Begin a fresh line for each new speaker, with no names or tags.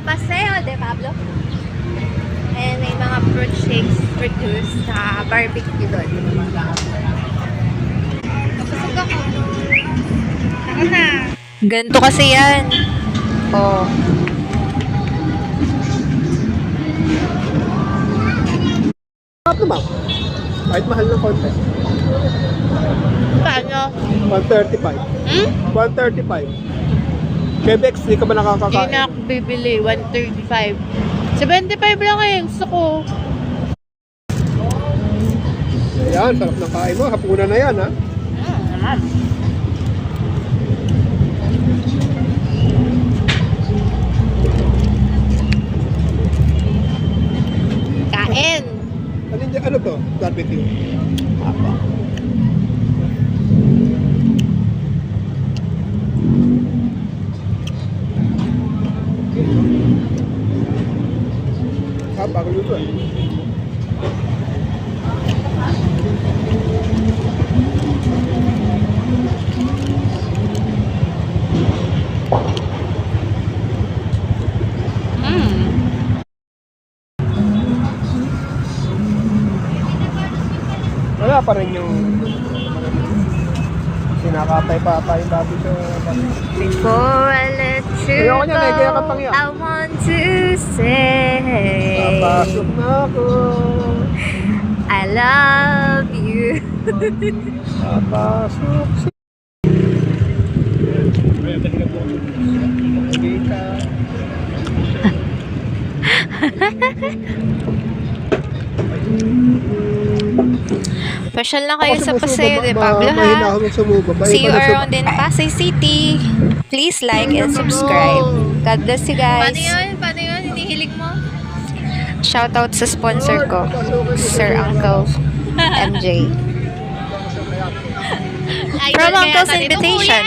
Paseo de Pablo. And may mga fruit shakes, fruit juice, sa barbecue doon. Kapasok ako. Ako na. Ganito kasi yan. Oh.
Sarap naman. Kahit mahal ng konti.
Paano?
135. 135. Quebex, di ka ba
Hindi
nakakakain?
na ako bibili. 135. 75 lang eh. Gusto ko.
Ayan, sarap ng kain mo. Hapunan na yan, ha?
Naman. Kain.
Ano to? Barbecue.
Apo.
Bago luto eh. Wala pa rin yung sinakatay-patay dati sa
Before I let you
Ayoko niya, nagaya ka pang
go,
yan.
I want to say
Papasok na ako.
I love you.
Papasok si... Hindi ka.
Pasyal na kayo sa Paseo de Pablo,
Mahina
ha?
ako magsumuba.
See you around in Pasay City. Please like and subscribe. God bless you guys. Paano yun? Hinihilig mo? Shoutout sa sponsor ko, Sir Uncle MJ. From Uncle's Invitation.